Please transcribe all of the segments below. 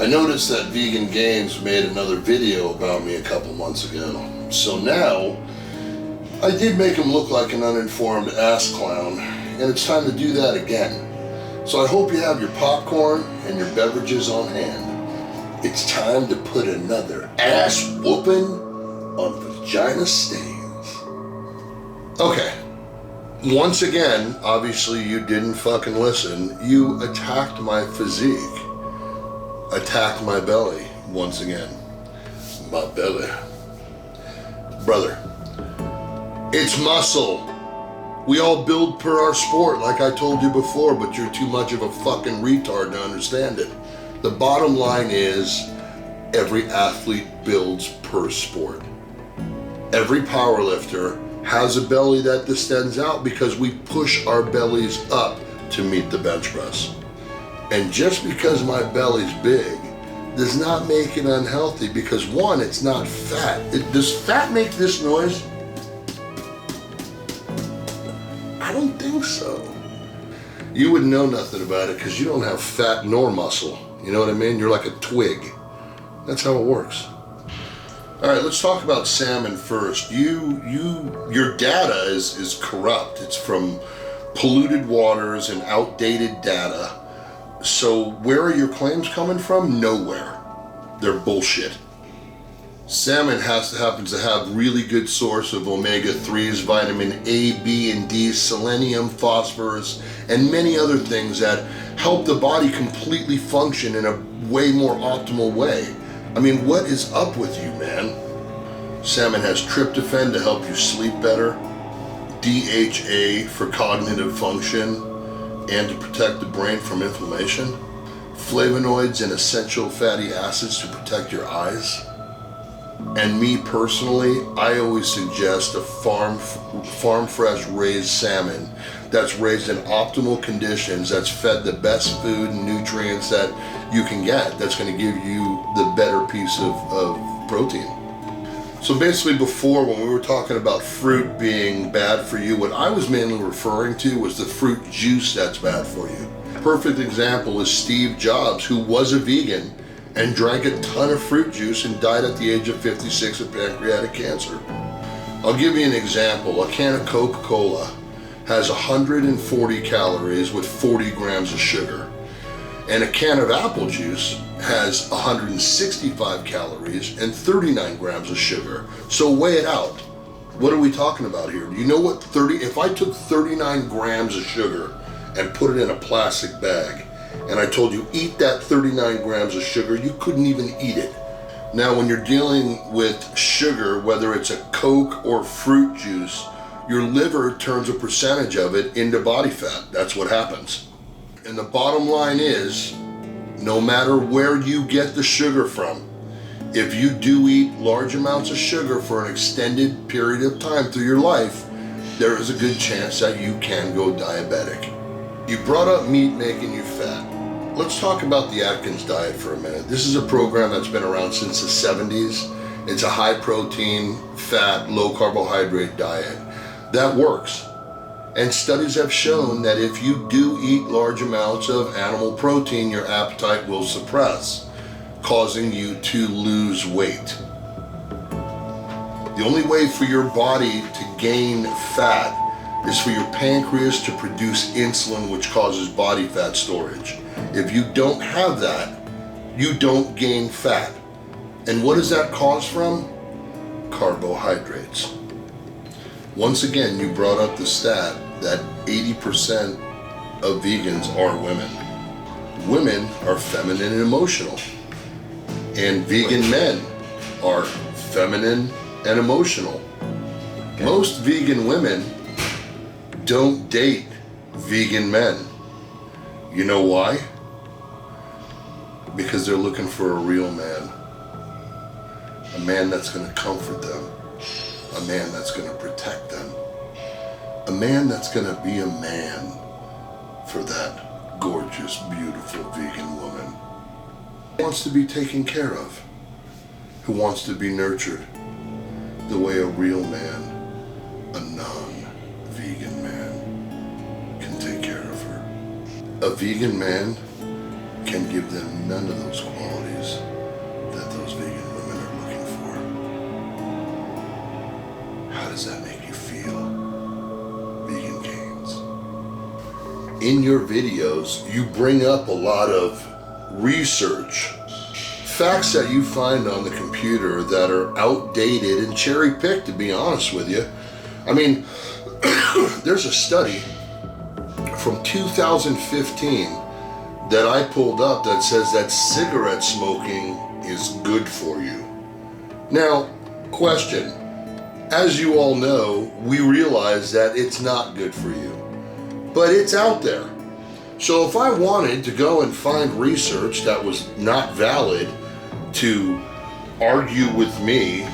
noticed that Vegan Games made another video about me a couple months ago. So now, I did make him look like an uninformed ass clown, and it's time to do that again. So I hope you have your popcorn and your beverages on hand. It's time to put another ass whooping on Vagina Stains. Okay, once again, obviously you didn't fucking listen. You attacked my physique. Attacked my belly once again. My belly. Brother, it's muscle. We all build per our sport, like I told you before, but you're too much of a fucking retard to understand it. The bottom line is, every athlete builds per sport. Every powerlifter has a belly that distends out because we push our bellies up to meet the bench press. And just because my belly's big does not make it unhealthy, because one, it's not fat. Does fat make this noise? I don't think so. You would know nothing about it because you don't have fat nor muscle. You know what I mean? You're like a twig. That's how it works. All right, let's talk about salmon first. Your data is corrupt. It's from polluted waters and outdated data. So where are your claims coming from? Nowhere. They're bullshit. Salmon happens to have really good source of omega-3s, vitamin A, B, and D, selenium, phosphorus, and many other things that help the body completely function in a way more optimal way. I mean, what is up with you, man? Salmon has tryptophan to help you sleep better, DHA for cognitive function, and to protect the brain from inflammation, flavonoids and essential fatty acids to protect your eyes. And me personally, I always suggest a farm fresh raised salmon that's raised in optimal conditions, that's fed the best food and nutrients that you can get, that's going to give you the better piece of protein. So basically before, when we were talking about fruit being bad for you, what I was mainly referring to was the fruit juice that's bad for you. Perfect example is Steve Jobs, who was a vegan and drank a ton of fruit juice and died at the age of 56 of pancreatic cancer. I'll give you an example. A can of Coca-Cola has 140 calories with 40 grams of sugar. And a can of apple juice has 165 calories and 39 grams of sugar. So weigh it out. What are we talking about here? Do you know what if I took 39 grams of sugar and put it in a plastic bag, and I told you eat that 39 grams of sugar, you couldn't even eat it. Now when you're dealing with sugar, whether it's a Coke or fruit juice, your liver turns a percentage of it into body fat. That's what happens. And the bottom line is, no matter where you get the sugar from, if you do eat large amounts of sugar for an extended period of time through your life, there is a good chance that you can go diabetic. You brought up meat making you fat. Let's talk about the Atkins Diet for a minute. This is a program that's been around since the 70s. It's a high protein, fat, low carbohydrate diet that works. And studies have shown that if you do eat large amounts of animal protein, your appetite will suppress, causing you to lose weight. The only way for your body to gain fat is for your pancreas to produce insulin, which causes body fat storage. If you don't have that, you don't gain fat. And what does that cause from? Carbohydrates. Once again, you brought up the stat that 80% of vegans are women. Women are feminine and emotional. And vegan men are feminine and emotional. Okay. Most vegan women don't date vegan men. You know why? Because they're looking for a real man. A man that's going to comfort them. A man that's going to protect them. A man that's going to be a man for that gorgeous, beautiful vegan woman. Who wants to be taken care of. Who wants to be nurtured the way a real man, a non-vegan man, can take care of her. A vegan man can give them none of those qualities. does that make you feel? Vegan Canes. In your videos, you bring up a lot of research, facts that you find on the computer that are outdated and cherry-picked, to be honest with you. I mean, there's a study from 2015 that I pulled up that says that cigarette smoking is good for you. Now, question. As you all know, we realize that it's not good for you, but it's out there. So if I wanted to go and find research that was not valid to argue with me,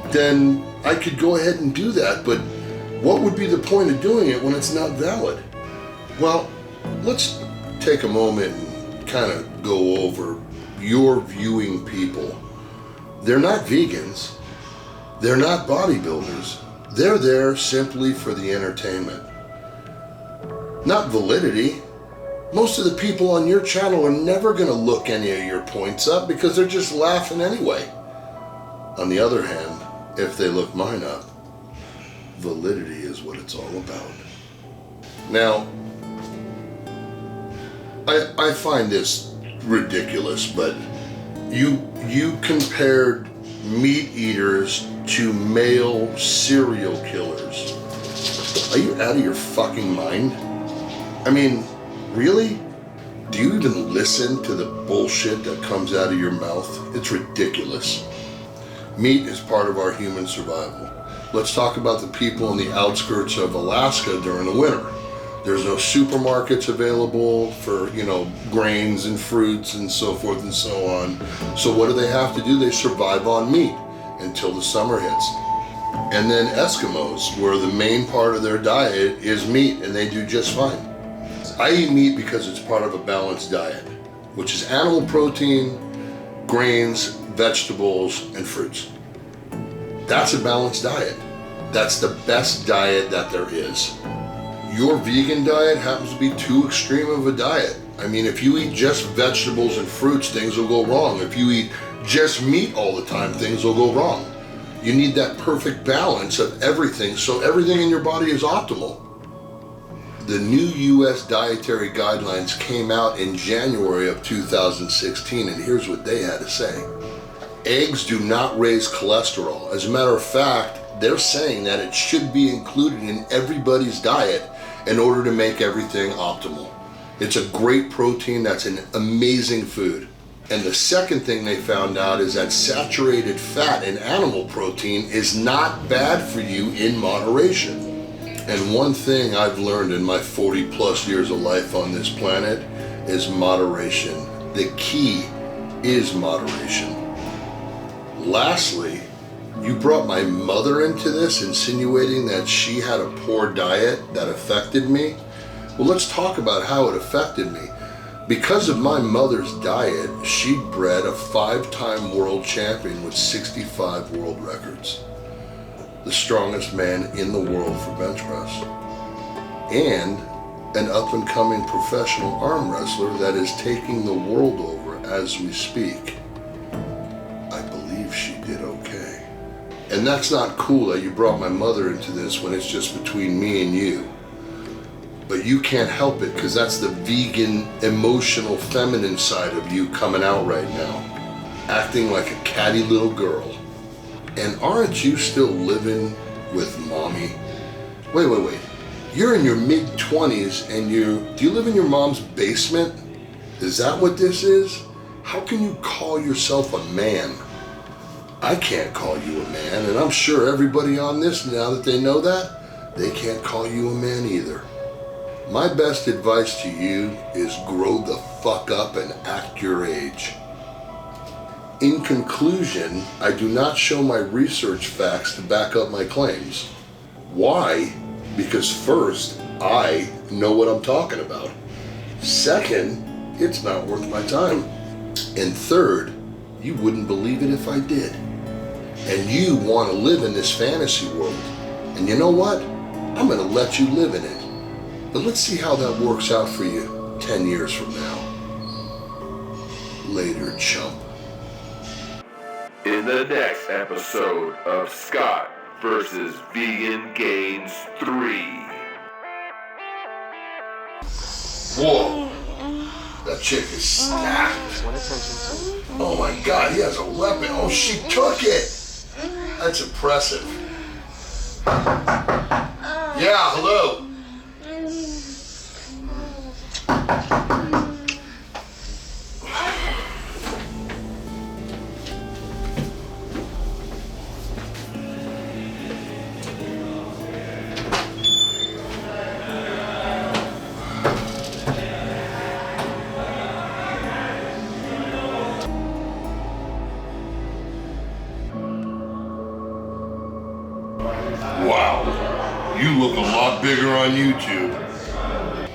then I could go ahead and do that. But what would be the point of doing it when it's not valid? Well, let's take a moment and kind of go over your viewing people. They're not vegans. They're not bodybuilders. They're there simply for the entertainment. Not validity. Most of the people on your channel are never going to look any of your points up because they're just laughing anyway. On the other hand, if they look mine up, validity is what it's all about. Now, I find this ridiculous, but you compared meat eaters to male serial killers. Are you out of your fucking mind? I mean, really? Do you even listen to the bullshit that comes out of your mouth? It's ridiculous. Meat is part of our human survival. Let's talk about the people in the outskirts of Alaska during the winter. There's no supermarkets available for, grains and fruits and so forth and so on. So what do they have to do? They survive on meat until the summer hits. And then Eskimos, where the main part of their diet is meat, and they do just fine. I eat meat because it's part of a balanced diet, which is animal protein, grains, vegetables, and fruits. That's a balanced diet. That's the best diet that there is. Your vegan diet happens to be too extreme of a diet. I mean, if you eat just vegetables and fruits, things will go wrong. If you eat just meat all the time, things will go wrong. You need that perfect balance of everything, so everything in your body is optimal. The new U.S. Dietary Guidelines came out in January of 2016, and here's what they had to say. Eggs do not raise cholesterol. As a matter of fact, they're saying that it should be included in everybody's diet in order to make everything optimal. It's a great protein, that's an amazing food. And the second thing they found out is that saturated fat in animal protein is not bad for you in moderation. And one thing I've learned in my 40 plus years of life on this planet is moderation. The key is moderation. Lastly, you brought my mother into this, insinuating that she had a poor diet that affected me. Well, let's talk about how it affected me. Because of my mother's diet, she bred a 5-time world champion with 65 world records. The strongest man in the world for bench press. And an up-and-coming professional arm wrestler that is taking the world over as we speak. I believe she did okay. And that's not cool that you brought my mother into this when it's just between me and you. But you can't help it because that's the vegan, emotional, feminine side of you coming out right now. Acting like a catty little girl. And aren't you still living with mommy? Wait. You're in your mid-20s and do you live in your mom's basement? Is that what this is? How can you call yourself a man? I can't call you a man, and I'm sure everybody on this, now that they know that, they can't call you a man either. My best advice to you is grow the fuck up and act your age. In conclusion, I do not show my research facts to back up my claims. Why? Because first, I know what I'm talking about. Second, it's not worth my time. And third, you wouldn't believe it if I did. And you want to live in this fantasy world. And you know what? I'm going to let you live in it. But let's see how that works out for you 10 years from now. Later, chump. In the next episode of Scot versus Vegan Gains 3. Whoa. That chick is stacked. Oh my God, he has a weapon. Oh, she took it. That's impressive. Yeah, hello. Wow, you look a lot bigger on YouTube.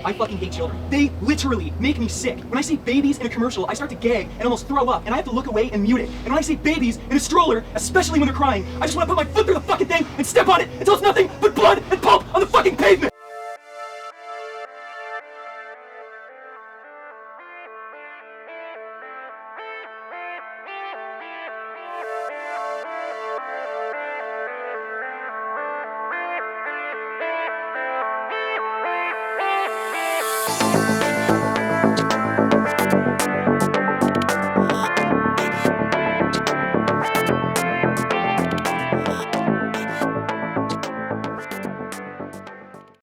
I fucking hate children. They literally make me sick. When I see babies in a commercial, I start to gag and almost throw up, and I have to look away and mute it. And when I see babies in a stroller, especially when they're crying, I just want to put my foot through the fucking thing and step on it until it's nothing but blood and pulp on the fucking pavement.